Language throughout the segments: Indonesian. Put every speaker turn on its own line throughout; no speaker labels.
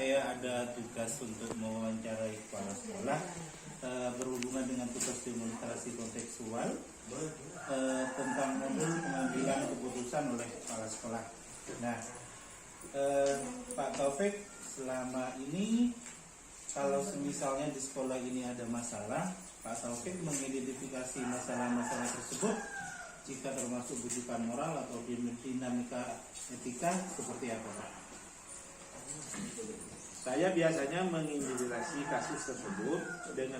saya ada tugas untuk mewawancarai kepala sekolah berhubungan dengan tugas demonstrasi kontekstual tentang modul pengambilan keputusan oleh kepala sekolah. Nah, Pak Taufik, selama ini kalau misalnya di sekolah ini ada masalah, Pak Taufik mengidentifikasi masalah-masalah tersebut jika termasuk bujukan moral atau dinamika etika seperti apa, Pak?
Saya biasanya mengindikasi kasus tersebut dengan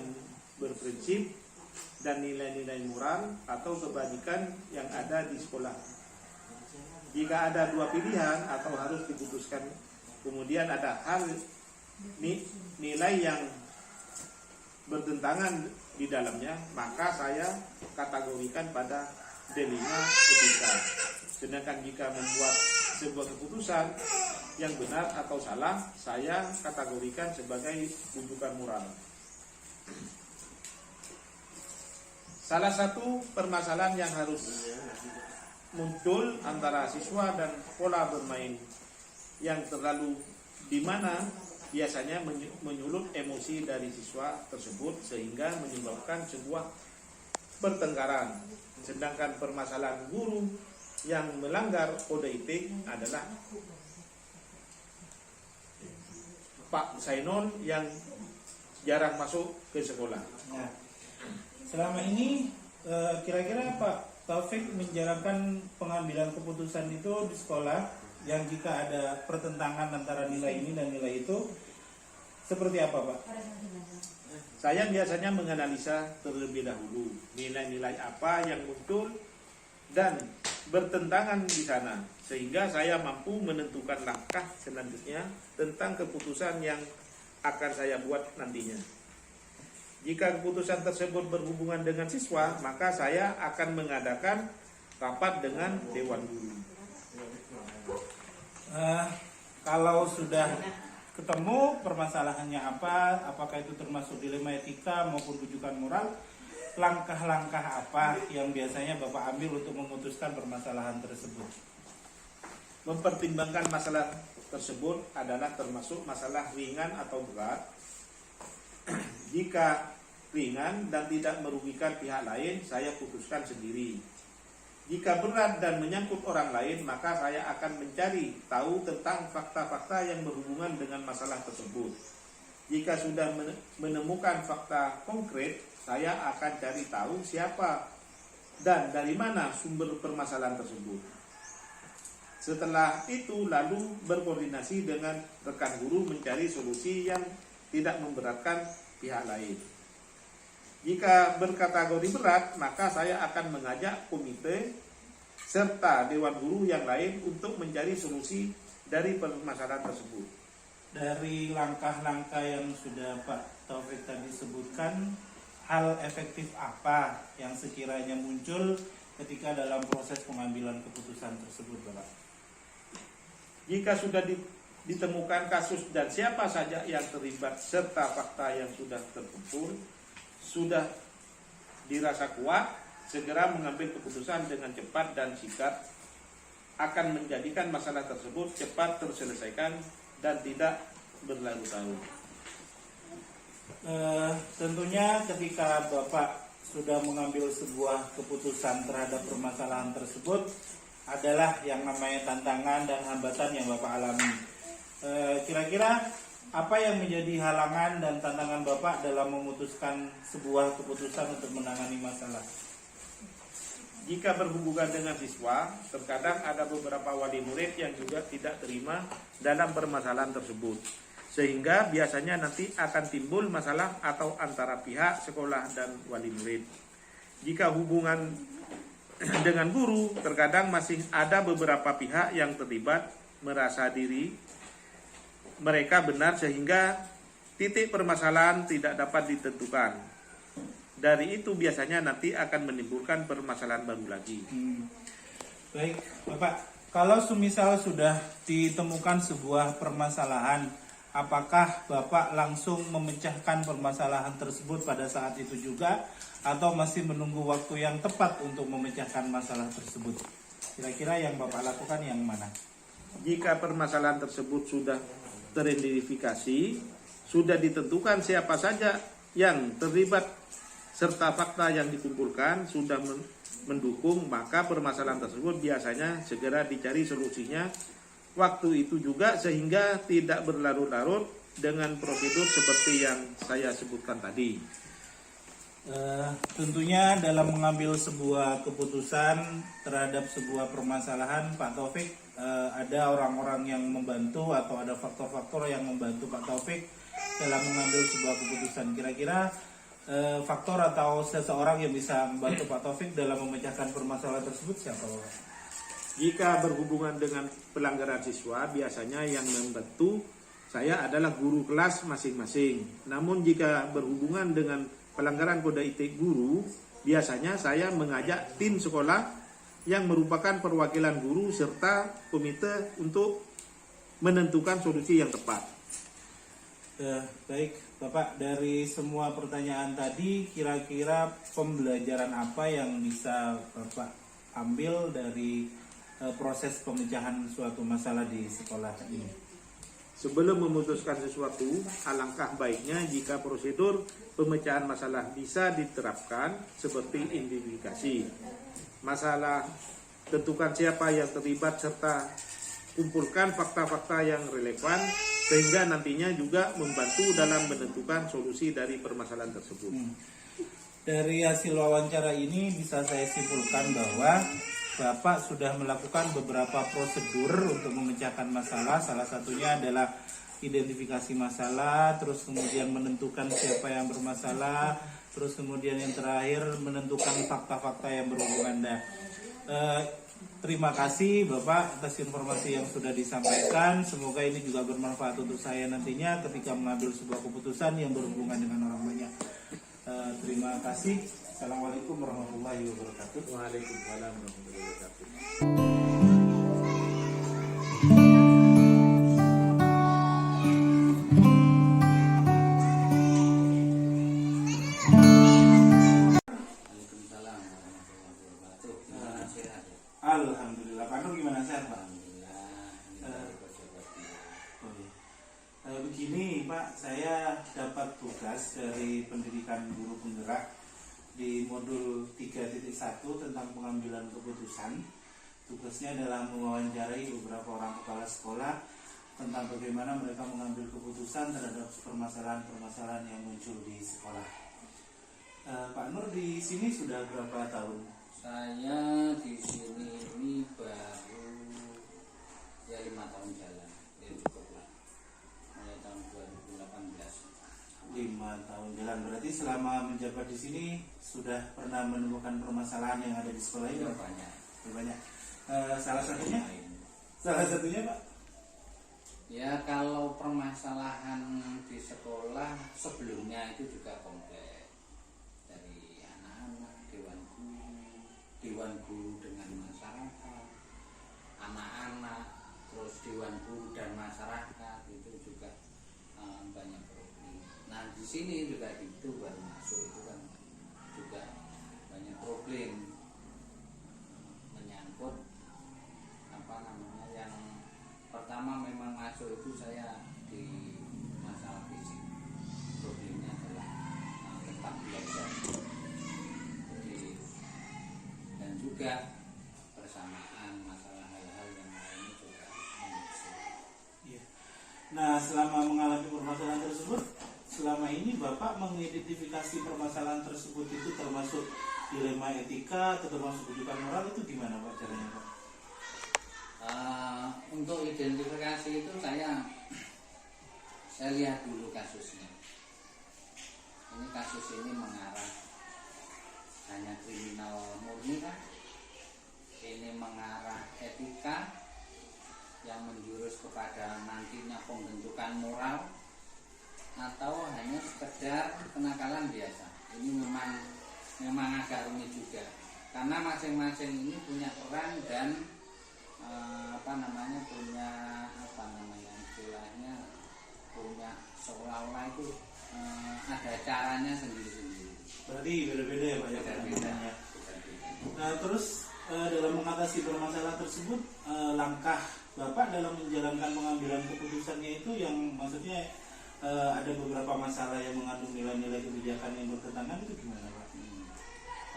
berprinsip dan nilai-nilai moral atau kebajikan yang ada di sekolah. Jika ada dua pilihan atau harus diputuskan, kemudian ada hal nilai yang bertentangan di dalamnya, maka saya kategorikan pada D5 etika. Sedangkan jika membuat sebuah keputusan yang benar atau salah, saya kategorikan sebagai bujukan moral. Salah satu permasalahan yang harus muncul antara siswa dan pola bermain yang terlalu di mana biasanya menyulut emosi dari siswa tersebut sehingga menyebabkan sebuah pertengkaran. Sedangkan permasalahan guru yang melanggar kode etik adalah Pak Zainul yang jarang masuk ke sekolah.
Nah, selama ini kira-kira Pak Taufik menjalankan pengambilan keputusan itu di sekolah yang jika ada pertentangan antara nilai ini dan nilai itu seperti apa, Pak?
Saya biasanya menganalisa terlebih dahulu nilai-nilai apa yang muncul dan bertentangan di sana, sehingga saya mampu menentukan langkah selanjutnya tentang keputusan yang akan saya buat nantinya. Jika keputusan tersebut berhubungan dengan siswa, maka saya akan mengadakan rapat dengan Dewan Guru.
Kalau sudah ketemu permasalahannya apa, apakah itu termasuk dilema etika maupun bujukan moral, langkah-langkah apa yang biasanya Bapak ambil untuk memutuskan permasalahan tersebut?
Mempertimbangkan masalah tersebut adalah termasuk masalah ringan atau berat. Jika ringan dan tidak merugikan pihak lain, saya putuskan sendiri. Jika berat dan menyangkut orang lain, maka saya akan mencari tahu tentang fakta-fakta yang berhubungan dengan masalah tersebut. Jika sudah menemukan fakta konkret, saya akan cari tahu siapa dan dari mana sumber permasalahan tersebut. Setelah itu lalu berkoordinasi dengan rekan guru mencari solusi yang tidak memberatkan pihak lain. Jika berkategori berat, maka saya akan mengajak komite serta dewan guru yang lain untuk mencari solusi dari permasalahan tersebut.
Dari langkah-langkah yang sudah Pak Taufik tadi sebutkan, hal efektif apa yang sekiranya muncul ketika dalam proses pengambilan keputusan tersebut, Bapak?
Jika sudah ditemukan kasus dan siapa saja yang terlibat serta fakta yang sudah terkumpul, sudah dirasa kuat, segera mengambil keputusan dengan cepat dan sikap akan menjadikan masalah tersebut cepat terselesaikan dan tidak berlarut-larut.
Tentunya ketika Bapak sudah mengambil sebuah keputusan terhadap permasalahan tersebut adalah yang namanya tantangan dan hambatan yang Bapak alami. Kira-kira apa yang menjadi halangan dan tantangan Bapak dalam memutuskan sebuah keputusan untuk menangani masalah?
Jika berhubungan dengan siswa, terkadang ada beberapa wali murid yang juga tidak terima dalam permasalahan tersebut. Sehingga biasanya nanti akan timbul masalah atau antara pihak sekolah dan wali murid. Jika hubungan dengan guru, terkadang masih ada beberapa pihak yang terlibat merasa diri mereka benar sehingga titik permasalahan tidak dapat ditentukan. Dari itu biasanya nanti akan menimbulkan permasalahan baru lagi.
Baik, Bapak. Kalau semisal sudah ditemukan sebuah permasalahan, apakah Bapak langsung memecahkan permasalahan tersebut pada saat itu juga, atau masih menunggu waktu yang tepat untuk memecahkan masalah tersebut? Kira-kira yang Bapak lakukan yang mana?
Jika permasalahan tersebut sudah teridentifikasi, sudah ditentukan siapa saja yang terlibat serta fakta yang dikumpulkan sudah mendukung, maka permasalahan tersebut biasanya segera dicari solusinya waktu itu juga, sehingga tidak berlarut-larut dengan prosedur seperti yang saya sebutkan tadi.
Tentunya dalam mengambil sebuah keputusan terhadap sebuah permasalahan, Pak Taufik, ada orang-orang yang membantu atau ada faktor-faktor yang membantu Pak Taufik dalam mengambil sebuah keputusan. Kira-kira faktor atau seseorang yang bisa membantu Pak Taufik dalam memecahkan permasalahan tersebut siapa, Pak?
Jika berhubungan dengan pelanggaran siswa, biasanya yang membantu saya adalah guru kelas masing-masing. Namun jika berhubungan dengan pelanggaran kode etik guru, biasanya saya mengajak tim sekolah yang merupakan perwakilan guru serta komite untuk menentukan solusi yang tepat.
Baik, Bapak, dari semua pertanyaan tadi, kira-kira pembelajaran apa yang bisa Bapak ambil dari proses pemecahan suatu masalah di sekolah ini?
Sebelum memutuskan sesuatu, alangkah baiknya jika prosedur pemecahan masalah bisa diterapkan seperti identifikasi masalah, tentukan siapa yang terlibat, serta kumpulkan fakta-fakta yang relevan, sehingga nantinya juga membantu dalam menentukan solusi dari permasalahan tersebut.
Dari hasil wawancara ini bisa saya simpulkan bahwa Bapak sudah melakukan beberapa prosedur untuk memecahkan masalah. Salah satunya adalah identifikasi masalah, terus kemudian menentukan siapa yang bermasalah, terus kemudian yang terakhir menentukan fakta-fakta yang berhubungan. Terima kasih Bapak atas informasi yang sudah disampaikan. Semoga ini juga bermanfaat untuk saya nantinya ketika mengambil sebuah keputusan yang berhubungan dengan orang banyak. Terima kasih. Assalamualaikum warahmatullahi wabarakatuh.
Waalaikumsalam warahmatullahi wabarakatuh.
Alhamdulillah. Pak Nur gimana, sehat Pak? Begini Pak, saya dapat tugas dari pendidikan guru penggerak di modul 3.1 tentang pengambilan keputusan. Tugasnya adalah mewawancarai beberapa orang kepala sekolah tentang bagaimana mereka mengambil keputusan terhadap permasalahan-permasalahan yang muncul di sekolah. Pak Nur di sini sudah berapa tahun?
Saya di sini ini baru ya 5 tahun jalan, ya cukup lah. Mulai tahun 2018.
5 tahun jalan, berarti selama menjabat di sini sudah pernah menemukan permasalahan yang ada di sekolah ini?
Banyak.
Banyak. Salah satunya Pak?
Ya kalau permasalahan di sekolah sebelumnya itu juga kompleks, dari anak-anak, dewan guru dengan masyarakat, anak-anak, terus dewan guru dan masyarakat, itu juga banyak problem. Nah di sini juga itu baru masuk itu kan juga banyak problem menyangkut apa namanya, yang pertama memang masuk itu saya di masalah fisik. Problemnya adalah tetap belajar. Dan juga persamaan masalah hal-hal yang lain juga muncul.
Nah, selama mengalami permasalahan tersebut, selama ini Bapak mengidentifikasi permasalahan tersebut itu termasuk dilema etika atau termasuk rujukan moral, itu gimana Pak caranya Pak?
Untuk identifikasi itu saya lihat dulu kasusnya. Ini kasus ini mengarah hanya kriminal murni kan? Ini mengarah etika yang menjurus kepada nantinya pembentukan moral, atau hanya sekedar kenakalan biasa. Ini memang agak rumit juga, karena masing-masing ini punya peran dan punya istilahnya punya seolah-olah itu ada caranya sendiri-sendiri.
Berarti beda-beda ya Pak ya?
Beda-beda.
Nah, terus dalam mengatasi permasalahan tersebut, langkah Bapak dalam menjalankan pengambilan keputusannya itu yang maksudnya ada beberapa masalah yang mengandung nilai-nilai kebijakan yang bertentangan itu gimana Pak?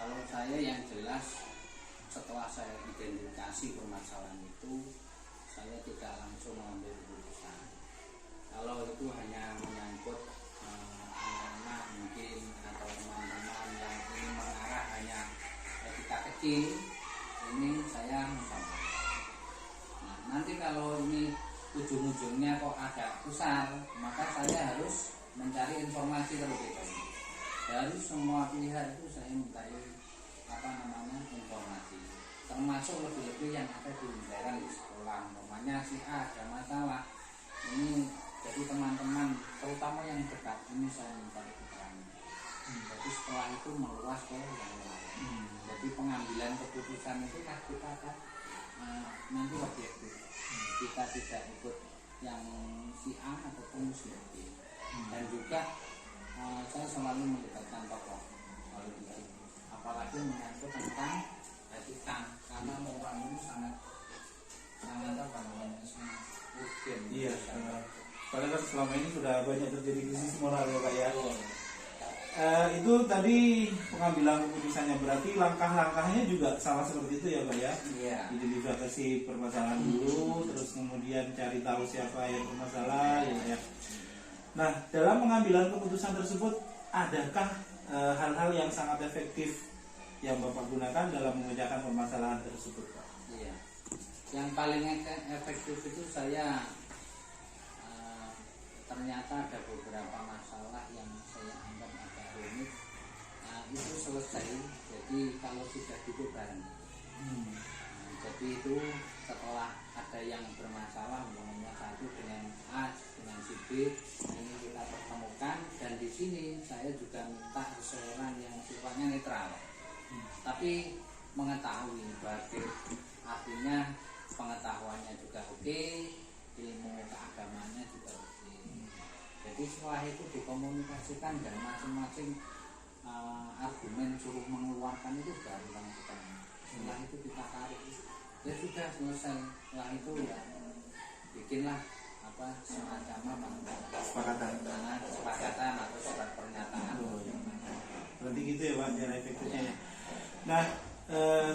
Kalau saya yang jelas setelah saya identifikasi permasalahan itu, saya tidak langsung mengambil keputusan. Kalau itu hanya menyangkut anak-anak mungkin atau teman-teman yang ini mengarah hanya etika kecil, ini saya mencoba. Nah, nanti kalau ini ujung-ujungnya kok agak besar, maka saya harus mencari informasi terlebih dahulu. Dari semua pihak itu saya minta informasi, termasuk lebih-lebih yang ada di daerah di sekolah. Namanya si A ada masalah ini, jadi teman-teman terutama yang dekat ini saya minta keterangan. Jadi setelah itu meluas ke yang lain. Jadi pengambilan keputusan itu kan kita akan nanti objektif. Kita tidak ikut yang si A ataupun si B. Dan juga saya selalu melibatkan tokoh, apalagi menyangkut tentang etika, karena orang ini sangat urgen.
Iya, padahal kan selama ini sudah banyak terjadi krisis moral ya Pak ya. Itu tadi pengambilan keputusannya, berarti langkah-langkahnya juga sama seperti itu ya Pak ya.
Iya.
Identifikasi permasalahan dulu, terus kemudian cari tahu siapa yang bermasalah ya. Nah, dalam pengambilan keputusan tersebut adakah hal-hal yang sangat efektif yang Bapak gunakan dalam memecahkan permasalahan tersebut Pak?
Iya. Yang paling efektif itu saya ternyata ada beberapa masalah yang saya anggap agak rumit, itu selesai. Jadi kalau sudah duduk bareng, jadi itu setelah ada yang bermasalah, umpamanya satu dengan A dengan si B, ini kita pertemukan, dan di sini saya juga minta seseorang yang sifatnya netral, tapi mengetahui bagai artinya pengetahuannya juga oke, ilmu keagamaannya juga oke. Jadi setelah itu dikomunikasikan dan masing-masing argumen suruh mengeluarkan itu baru langsung. Setelah itu kita tarik, ya sudah selesai. Setelah itu ya bikinlah semacam kesepakatan atau surat pernyataan.
Berarti gitu ya Pak cara efektifnya. Ya. Nah,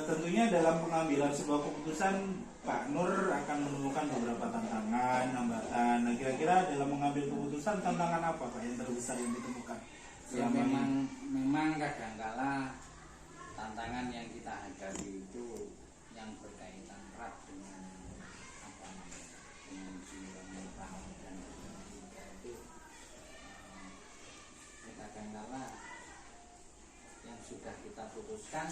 tentunya dalam pengambilan sebuah keputusan Pak Nur akan menemukan beberapa tantangan, hambatan. Nah, kira-kira dalam mengambil keputusan tantangan apa Pak yang terbesar yang ditemukan?
Ya memang kadangkala tantangan yang kita hadapi itu yang berkaitan erat dengan dengan jiwa moral dan itu kadangkala yang sudah kita putuskan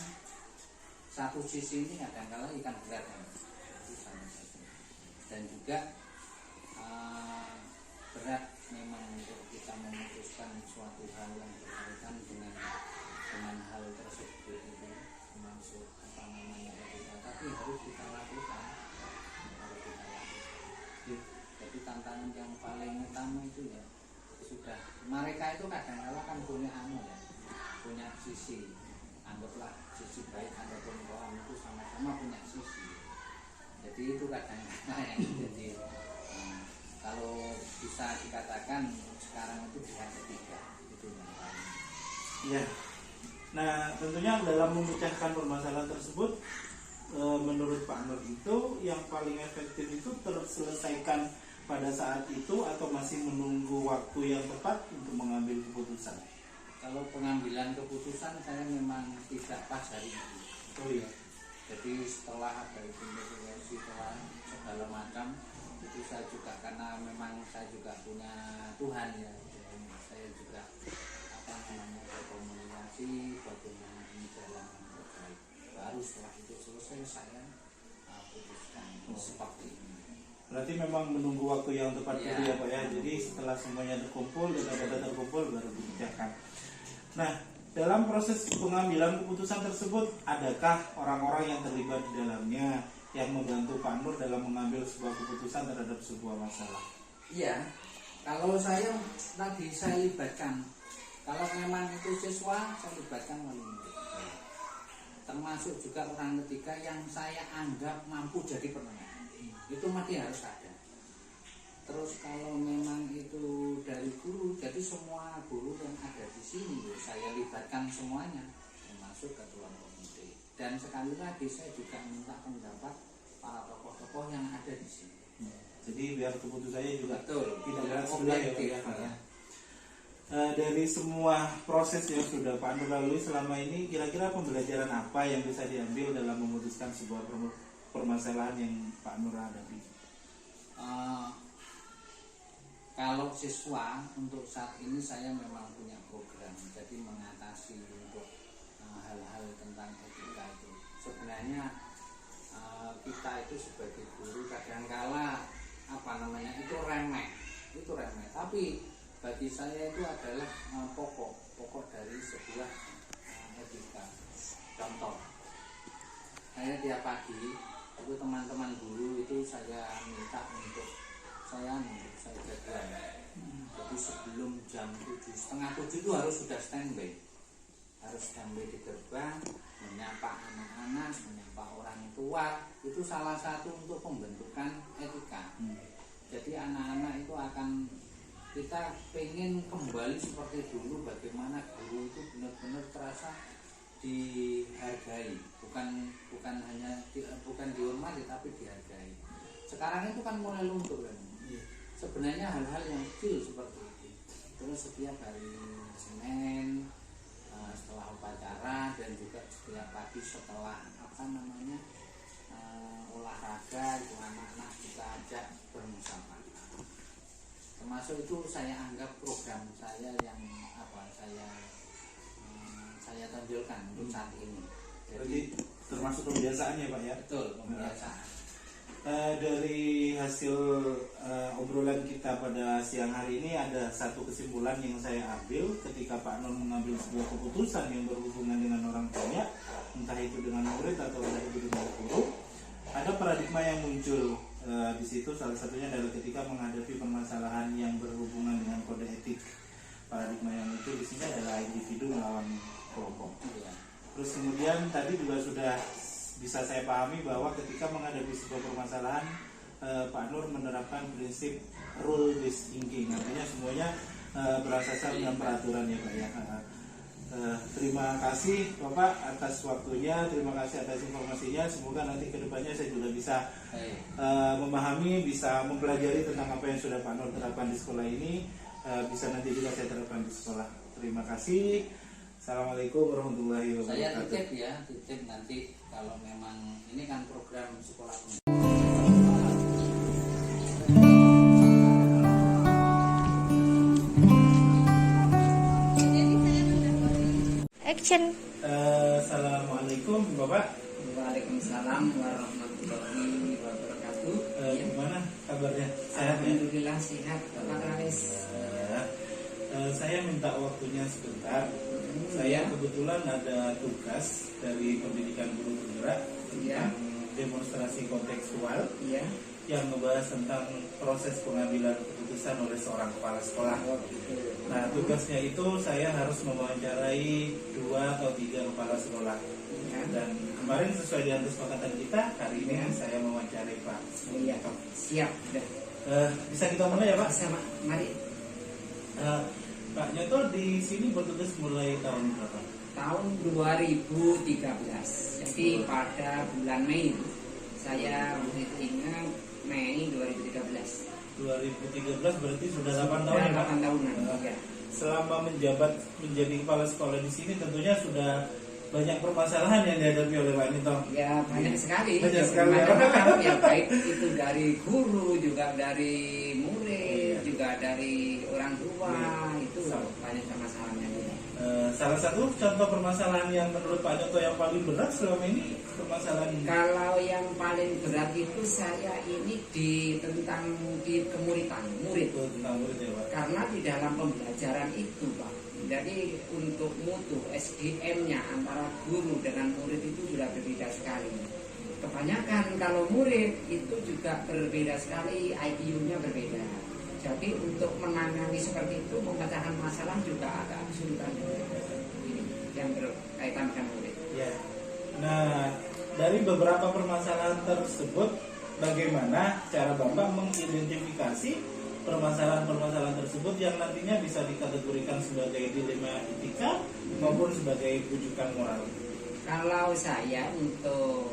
satu sisi ini kadangkala ikan berat itu salah satu, dan juga berat memang untuk kita memutuskan suatu hal yang berkaitan dengan hal tersebut itu termasuk kita, tapi harus kita lakukan. Jadi tantangan yang paling utama itu ya sudah mereka itu kadang-kadang kan punya sisi, anggaplah sisi baik ataupun kolam itu sama-sama punya sisi. Jadi itu kadang-kadang yang jadi kalau bisa dikatakan sekarang itu pihak ketiga itu yang paling.
Iya. Nah, tentunya dalam memecahkan permasalahan tersebut, menurut Pak Nur itu yang paling efektif itu terselesaikan pada saat itu atau masih menunggu waktu yang tepat untuk mengambil keputusan?
Kalau pengambilan keputusan saya memang tidak pas hari itu.
Oh iya.
Jadi setelah ada investigasi, setelah segala macam itu saya juga karena memang saya juga punya Tuhan ya, saya juga berkomunikasi bagaimana ini jalan yang terbaik. Baru setelah itu selesai saya putuskan seperti ini.
Berarti memang menunggu waktu yang tepat dulu ya Pak ya. Jadi setelah semuanya terkumpul, data-data terkumpul baru dibicarakan. Nah, dalam proses pengambilan keputusan tersebut, adakah orang-orang yang terlibat di dalamnya yang membantu Pak Nur dalam mengambil sebuah keputusan terhadap sebuah masalah?
Iya, kalau saya tadi saya libatkan, kalau memang itu siswa saya libatkan wali murid, termasuk juga orang ketiga yang saya anggap mampu jadi penengah. itu mesti harus ada. Terus kalau memang itu dari guru, jadi semua guru yang ada di sini saya libatkan semuanya, termasuk ketua komite. Dan sekali lagi saya juga minta pendapat para tokoh-tokoh yang ada di sini.
Jadi biar keputusannya juga
Betul,
tidak berat
yang
sebelah ya Pak
objektif,
ya.
ya.
Dari semua proses yang sudah Pak Nur lalui selama ini, kira-kira pembelajaran apa yang bisa diambil dalam memutuskan sebuah permasalahan yang Pak Nur hadapi?
Kalau siswa untuk saat ini saya memang punya program, jadi mengatasi untuk hal-hal tentang etika itu. Sebenarnya kita itu sebagai guru kadangkala itu remeh, tapi bagi saya itu adalah pokok dari sebuah etika. Contoh, saya tiap pagi itu teman-teman guru itu saya minta untuk saya jaga. Jadi sebelum jam 6:30 itu harus sudah standby, di gerbang, menyapa anak-anak, menyapa orang tua. Itu salah satu untuk pembentukan etika. Jadi anak-anak itu kita pengen kembali seperti dulu, bagaimana guru itu benar-benar terasa dihargai, bukan hanya bukan dihormati tapi dihargai. Sekarang itu kan mulai luntur kan. Sebenarnya hal-hal yang kecil seperti itu. Terus setiap hari Senin setelah upacara dan juga setiap pagi setelah olahraga itu anak-anak kita ajak bermusyawarah. Termasuk itu saya anggap program saya yang saya tonjolkan untuk saat ini.
Jadi termasuk kebiasaan ya Pak ya?
Betul, kebiasaan.
Dari hasil obrolan kita pada siang hari ini ada satu kesimpulan yang saya ambil ketika Pak Nur mengambil sebuah keputusan yang berhubungan dengan orang tuanya, entah itu dengan murid atau entah itu dengan guru. Ada paradigma yang muncul di situ, salah satunya adalah ketika menghadapi permasalahan yang berhubungan dengan kode etik. Paradigma yang muncul di sini adalah individu melawan kelompok. Terus kemudian tadi juga sudah bisa saya pahami bahwa ketika menghadapi sebuah permasalahan, Pak Nur menerapkan prinsip rule based thinking, artinya semuanya berasaskan dengan peraturan ya Pak ya. Terima kasih Bapak atas waktunya, terima kasih atas informasinya. Semoga nanti kedepannya saya juga bisa memahami, bisa mempelajari tentang apa yang sudah Pak Nur terapkan di sekolah ini, bisa nanti juga saya terapkan di sekolah. Terima kasih. Assalamualaikum warahmatullahi wabarakatuh.
Saya titip nanti kalau memang ini kan program sekolah.
Action.
Assalamualaikum Bapak.
Waalaikumsalam warahmatullahi wabarakatuh.
Gimana kabarnya? Sehat ya?
Alhamdulillah sehat, Bapak Ralis.
Saya minta waktunya sebentar. Saya kebetulan ada tugas dari Pendidikan Guru Bergerak tentang demonstrasi kontekstual yang membahas tentang proses pengambilan keputusan oleh seorang kepala sekolah. Nah, tugasnya itu saya harus mewawancarai 2 atau 3 kepala sekolah. Dan kemarin sesuai dengan kesepakatan kita, hari ini saya mewawancarai Pak.
Siap.
Bisa kita mulai ya Pak?
Bisa, Pak. Mari.
Pak Nyoto di sini bertugas mulai tahun berapa?
Tahun 2013. Jadi pada bulan Mei saya ingat Mei 2013.
2013 berarti sudah 8 tahun ya Pak?
8 tahunan.
Selama menjabat menjadi kepala sekolah di sini tentunya sudah banyak permasalahan yang dihadapi oleh Pak Nito.
Ya banyak sekali.
Banyak sekali.
Ya baik itu dari guru, juga dari murid, juga dari orang tua, itu banyak permasalahannya.
Salah satu contoh permasalahan yang menurut Pak Nyoto yang paling berat selama ini permasalahan ini.
Kalau yang paling berat itu saya ini tentang kemuridan, murid.
Tentang murid ya Pak.
Karena di dalam pembelajaran itu Pak, jadi untuk mutu SDM-nya antara guru dengan murid itu sudah berbeda sekali. Kebanyakan kalau murid itu juga berbeda sekali, IQ-nya berbeda. Jadi untuk menangani seperti itu, memecahkan masalah juga agak kesulitan. Ini yang berkaitan dengan murid.
Ya. Nah, dari beberapa permasalahan tersebut bagaimana cara Bapak mengidentifikasi permasalahan-permasalahan tersebut yang nantinya bisa dikategorikan sebagai dilema etika maupun sebagai rujukan moral.
Kalau saya untuk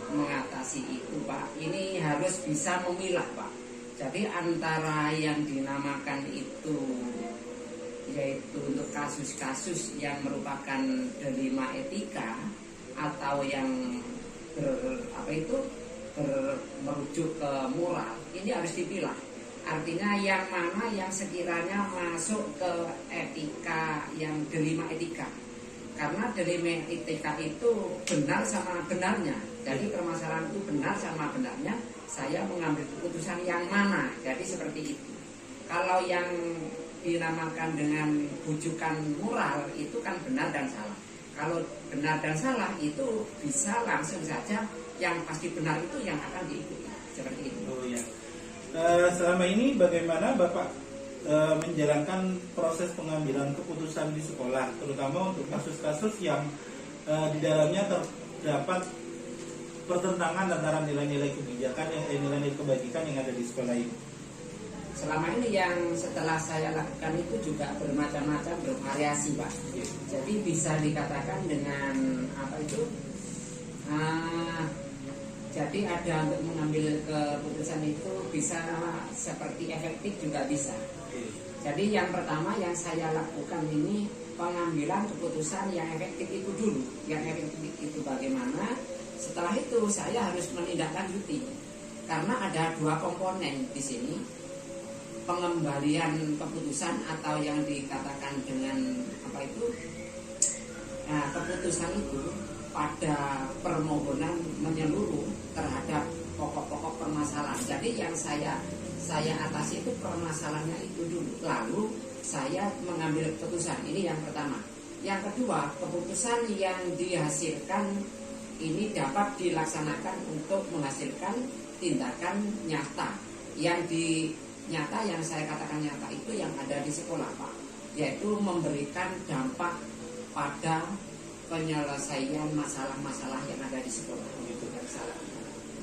mengatasi itu Pak, ini harus bisa memilah Pak. Jadi antara yang dinamakan itu yaitu untuk kasus-kasus yang merupakan dilema etika atau yang merujuk ke moral, ini harus dipilah. Artinya yang mana yang sekiranya masuk ke etika yang dilema etika. Karena dilema etika itu benar sama benarnya. Jadi permasalahan itu benar sama benarnya, saya mengambil keputusan yang mana. Jadi seperti itu. Kalau yang dinamakan dengan rujukan moral itu kan benar dan salah. Kalau benar dan salah itu bisa langsung saja yang pasti benar itu yang akan diikuti. Seperti itu.
Oh ya. Selama ini bagaimana Bapak menjalankan proses pengambilan keputusan di sekolah, terutama untuk kasus-kasus yang di dalamnya terdapat pertentangan antara nilai-nilai kebijakan nilai-nilai kebajikan yang ada di sekolah ini?
Selama ini yang setelah saya lakukan itu juga bermacam-macam, bervariasi Pak. Jadi bisa dikatakan dengan jadi ada untuk mengambil keputusan itu bisa seperti efektif juga bisa. Jadi yang pertama yang saya lakukan ini pengambilan keputusan yang efektif itu dulu. Yang efektif itu bagaimana? Setelah itu saya harus menindaklanjuti. Karena ada dua komponen di sini. Pengembalian keputusan atau yang dikatakan dengan keputusan itu pada permohonan menyeluruh terhadap pokok-pokok permasalahan. Jadi yang saya atasi itu permasalahannya itu dulu. Lalu saya mengambil keputusan. Ini yang pertama. Yang kedua, keputusan yang dihasilkan ini dapat dilaksanakan untuk menghasilkan tindakan nyata. Nyata yang saya katakan nyata itu yang ada di sekolah Pak, yaitu memberikan dampak pada penyelesaian masalah-masalah yang ada di sekolah.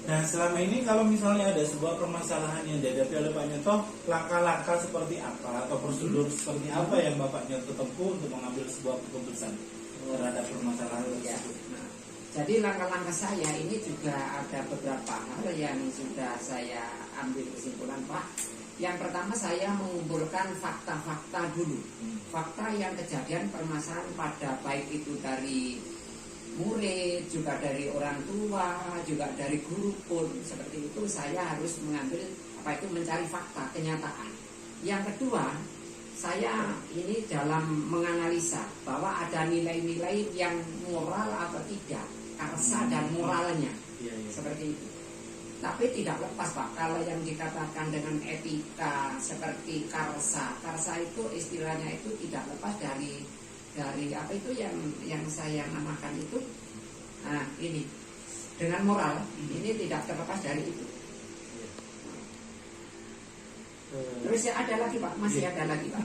Nah, selama ini kalau misalnya ada sebuah permasalahan yang dihadapi oleh Pak Nyoto, langkah-langkah seperti apa atau prosedur seperti apa yang Bapak Nyoto tempuh untuk mengambil sebuah keputusan terhadap permasalahan tersebut?
Nah, jadi langkah-langkah saya ini juga ada beberapa hal yang sudah saya ambil kesimpulan Pak. Yang pertama saya mengumpulkan fakta-fakta dulu. Fakta yang kejadian permasalahan pada baik itu dari murid, juga dari orang tua, juga dari guru pun. Seperti itu saya harus mengambil mencari fakta, kenyataan. Yang kedua, saya ini dalam menganalisa bahwa ada nilai-nilai yang moral atau tidak, karsa dan moralnya. Seperti itu. Tapi tidak lepas Pak, kalau yang dikatakan dengan etika seperti karsa itu istilahnya itu tidak lepas dari yang saya namakan itu. Nah ini dengan moral ini tidak terlepas dari itu. Terus ada lagi Pak, masih ada lagi Pak.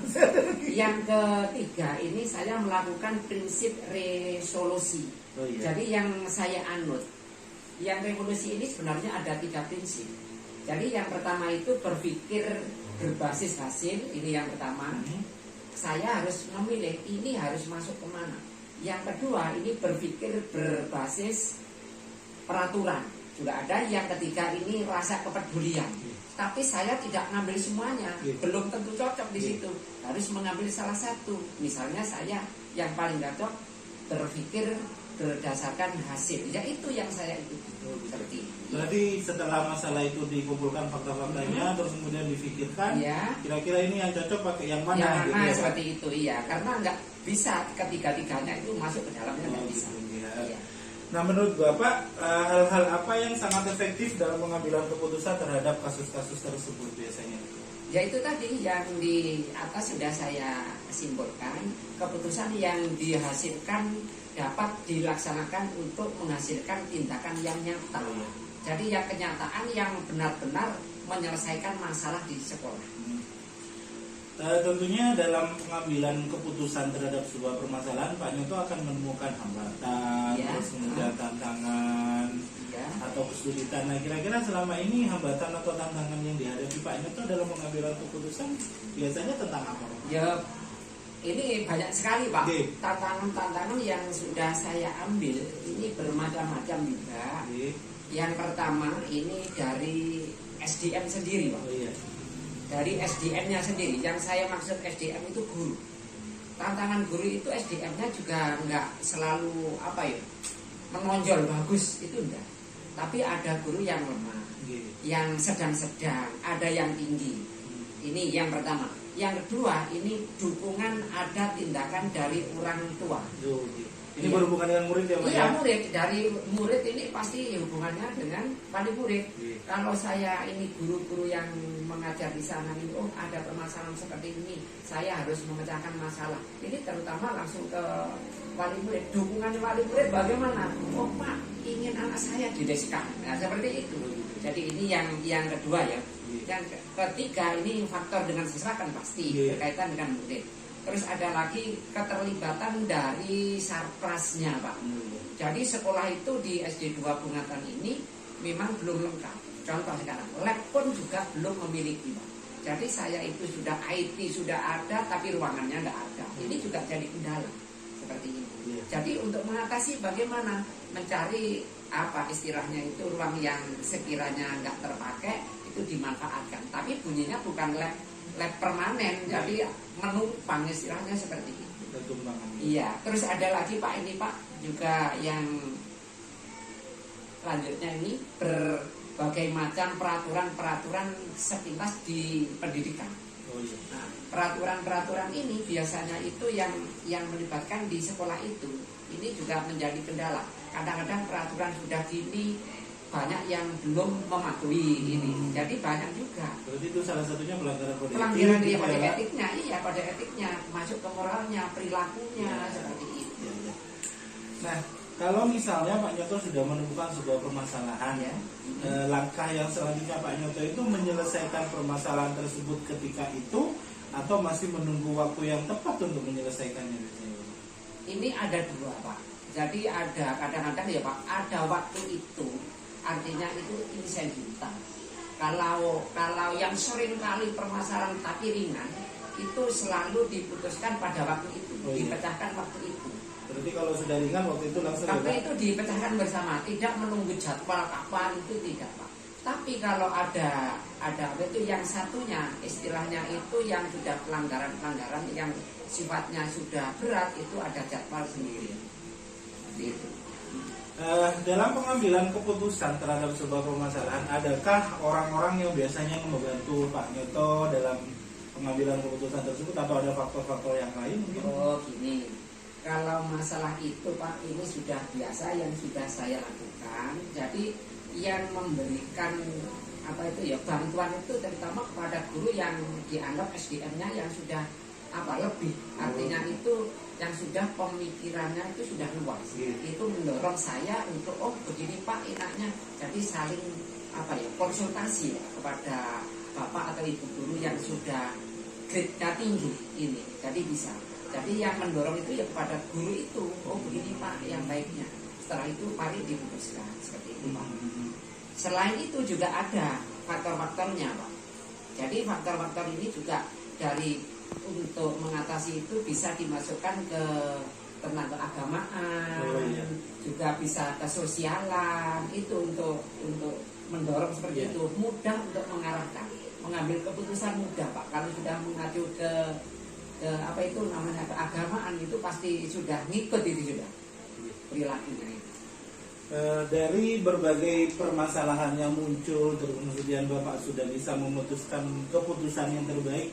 Yang ketiga ini saya melakukan prinsip resolusi. Jadi yang saya anut, yang revolusi ini sebenarnya ada 3 prinsip. Jadi yang pertama itu berpikir berbasis hasil. Ini yang pertama. Saya harus memilih ini harus masuk kemana. Yang kedua ini berpikir berbasis peraturan. Juga ada yang ketiga ini rasa kepedulian. Tapi saya tidak mengambil semuanya. Belum tentu cocok di situ. Harus mengambil salah satu. Misalnya saya yang paling cocok berpikir berdasarkan hasil. Ya itu yang saya ikuti. Seperti
berarti setelah masalah itu dikumpulkan fakta-faktanya, terus kemudian difikirkan, kira-kira ini yang cocok pakai yang mana?
Seperti itu, iya. Karena nggak bisa ketiga-tiganya itu masuk ke dalamnya, nggak bisa. Iya.
Nah, menurut Bapak, hal-hal apa yang sangat efektif dalam pengambilan keputusan terhadap kasus-kasus tersebut biasanya?
Ya itu tadi yang di atas sudah saya simpulkan. Keputusan yang dihasilkan dapat dilaksanakan untuk menghasilkan tindakan yang nyata. Jadi yang kenyataan yang benar-benar menyelesaikan masalah di sekolah.
Tentunya dalam pengambilan keputusan terhadap sebuah permasalahan, Pak Nyoto akan menemukan hambatan,
Ya.
terus kemudian tantangan
Ya.
atau kesulitan. Nah, kira-kira selama ini hambatan atau tantangan yang dihadapi Pak Nyoto dalam pengambilan keputusan biasanya tentang apa, Pak?
Ya, ini banyak sekali Pak.
Oke.
Tantangan-tantangan yang sudah saya ambil ini bermacam-macam juga.
Oke.
Yang pertama ini dari SDM sendiri Pak.
Oh iya.
Dari SDM-nya sendiri. Yang saya maksud SDM itu guru. Tantangan guru itu SDM-nya juga nggak selalu apa ya, menonjol bagus, itu enggak. Tapi ada guru yang lemah,
Oke.
yang sedang-sedang, ada yang tinggi. Ini yang pertama. Yang kedua, ini dukungan ada tindakan dari orang tua.
Tuh, oke. Ini
Iya.
berhubungan dengan murid ya, Pak?
Iya, murid. Dari murid ini pasti hubungannya dengan wali murid.
Iya.
Kalau saya ini guru-guru yang mengajar di sana ini, oh ada permasalahan seperti ini, saya harus memecahkan masalah. Ini terutama langsung ke wali murid. Dukungan wali murid bagaimana? Oh Pak, ingin anak saya dideskan. Nah seperti itu. Jadi ini yang kedua ya. Yang ketiga ini faktor dengan siswa kan pasti
Iya.
berkaitan dengan murid. Terus ada lagi keterlibatan dari sarprasnya Pak. Jadi sekolah itu di SD 2 Bungatan ini memang belum lengkap. Contoh sekarang, lab pun juga belum memiliki Pak. Jadi saya itu sudah IT sudah ada tapi ruangannya nggak ada. Ini juga jadi kendala seperti ini.
Iya.
Jadi untuk mengatasi bagaimana mencari apa istilahnya itu ruang yang sekiranya nggak terpakai itu dimanfaatkan. Tapi bunyinya bukan lab permanen, jadi menumpang istilahnya seperti itu. Iya, terus ada lagi Pak ini Pak juga yang lanjutnya ini berbagai macam peraturan-peraturan sepintas di pendidikan.
Oh iya.
Nah, peraturan-peraturan ini biasanya itu yang melibatkan di sekolah itu. Ini juga menjadi kendala. Kadang-kadang peraturan sudah gini banyak yang belum mematuhi ini. Jadi banyak juga.
Berarti itu salah satunya pelanggaran kode
Pelanggaran
etik,
dia
gitu
kode
ya, Pak?
etiknya, iya kode etiknya, masuk ke moralnya, perilakunya seperti itu.
Iya, iya. Nah, kalau misalnya Pak Nyoto sudah menemukan sebuah permasalahan,
Ya.
Langkah yang selanjutnya Pak Nyoto itu menyelesaikan permasalahan tersebut ketika itu atau masih menunggu waktu yang tepat untuk menyelesaikannya biasanya?
Ini ada dua Pak. Jadi ada kadang-kadang ya Pak, ada waktu itu artinya itu insentivitas. Kalau yang sering kali permasalahan tapi ringan itu selalu diputuskan pada waktu itu,
Oh, iya.
dipecahkan waktu itu.
Berarti kalau sudah ringan waktu itu langsung ya,
Tapi
Pak?
itu dipecahkan bersama, tidak menunggu jadwal kapan itu tidak Pak. Tapi kalau ada apa itu yang satunya istilahnya itu yang sudah pelanggaran yang sifatnya sudah berat itu ada jadwal sendiri. Seperti itu.
Dalam pengambilan keputusan terhadap sebuah permasalahan, adakah orang-orang yang biasanya membantu Pak Nyoto dalam pengambilan keputusan tersebut atau ada faktor-faktor yang lain mungkin?
Oh gini, kalau masalah itu Pak ini sudah biasa yang sudah saya lakukan. Jadi yang memberikan apa itu ya bantuan itu terutama kepada guru yang dianggap SDM-nya yang sudah apa lebih, artinya itu yang sudah pemikirannya itu sudah luas. Itu mendorong saya untuk oh begini Pak enaknya. Jadi saling apa ya konsultasi ya, kepada bapak atau ibu guru yang sudah grade-nya tinggi ini. Jadi bisa. Jadi yang mendorong itu ya kepada guru itu oh begini Pak yang baiknya. Setelah itu mari diputuskan seperti itu Pak. Selain itu juga ada faktor-faktornya Pak. Jadi faktor-faktor ini juga dari untuk mengatasi itu bisa dimasukkan ke tentang keagamaan,
Oh, iya.
juga bisa kesosialan itu untuk mendorong seperti
Iya.
itu, mudah untuk mengarahkan, mengambil keputusan mudah Pak. Kalau sudah mengacu ke apa itu namanya keagamaan itu pasti sudah ngikut itu sudah perilakunya itu.
Dari berbagai permasalahan yang muncul, terus kemudian Bapak sudah bisa memutuskan keputusan yang terbaik.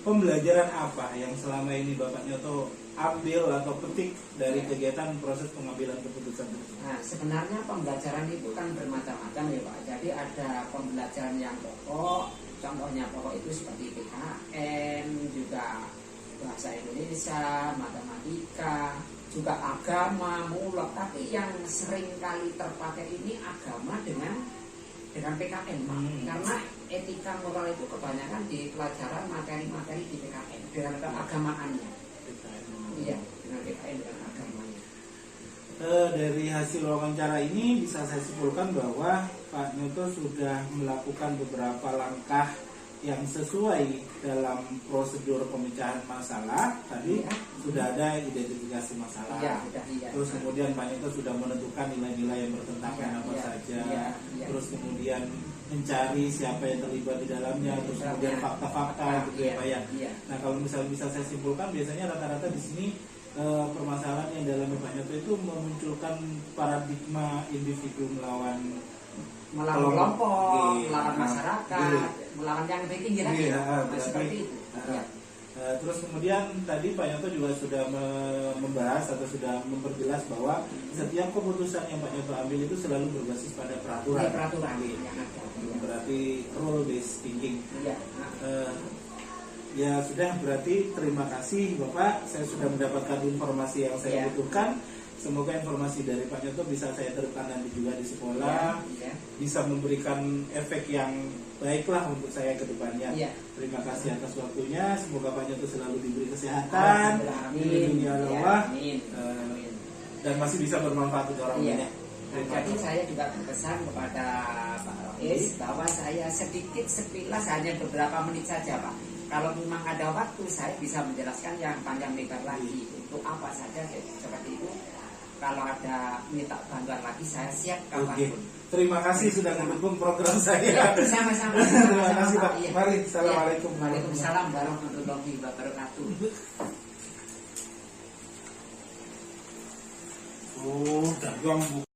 Pembelajaran apa yang selama ini Bapak Nyoto ambil atau petik dari kegiatan proses pengambilan keputusan tersebut?
Nah, sebenarnya pembelajaran itu kan bermacam-macam ya Pak. Jadi ada pembelajaran yang pokok, contohnya pokok itu seperti PKN, juga bahasa Indonesia, matematika, juga agama, mulok. Tapi yang sering kali terpakai ini agama dengan PKN Pak. Karena etika moral itu kebanyakan di pelajaran materi-materi di PKN dengan keagamaannya. Iya, dengan PKN dengan agamanya.
Dari hasil wawancara ini bisa saya simpulkan bahwa Pak Nyoto sudah melakukan beberapa langkah yang sesuai dalam prosedur pemecahan masalah. Tadi sudah ada identifikasi masalah.
Iya, iya.
Terus kemudian Pak Nyoto sudah menentukan nilai-nilai yang bertentangan apa saja.
Iya.
Terus kemudian mencari siapa yang terlibat di dalamnya. Terus kemudian fakta-fakta gitu ya Pak ya.
Iya.
Nah kalau misalnya bisa saya simpulkan, biasanya rata-rata di sini permasalahan yang dalam Pak Nyoto itu memunculkan paradigma individu melawan
kelompok,
Iya.
melawan masyarakat,
Iya.
melawan yang lebih tinggi lagi.
Iya,
Nah,
berarti-
seperti itu. Iya.
Terus kemudian tadi Pak Nyoto juga sudah membahas atau sudah memperjelas bahwa setiap keputusan yang Pak Nyoto ambil itu selalu berbasis pada peraturan.
Ini peraturan yang ada. Iya.
Berarti rule based thinking.
Iya.
Ya sudah, berarti terima kasih Bapak. Saya sudah mendapatkan informasi yang saya
Iya.
butuhkan. Semoga informasi dari Pak Nyoto bisa saya terapkan nanti juga di sekolah,
Iya.
bisa memberikan efek yang baiklah untuk saya ke depannya.
Iya.
Terima kasih atas waktunya. Semoga Pak Nyoto selalu diberi kesehatan, dilindungi oleh Allah,
Amin. Amin.
dan masih bisa bermanfaat untuk orang
Iya.
banyak.
Nah, jadi saya juga berpesan kepada Pak Rois bahwa saya sedikit sekilas hanya beberapa menit saja Pak. Kalau memang ada waktu saya bisa menjelaskan yang panjang lebar lagi untuk apa saja seperti itu. Kalau ada minta bantuan lagi saya siap
Oke,
kapanpun.
terima kasih sudah mendukung program saya.
Sama-sama.
Terima kasih Pak.
Iya.
Mari,
Iya.
assalamualaikum.
Waalaikumsalam warahmatullahi wabarakatuh.
Oh, dagang Bu.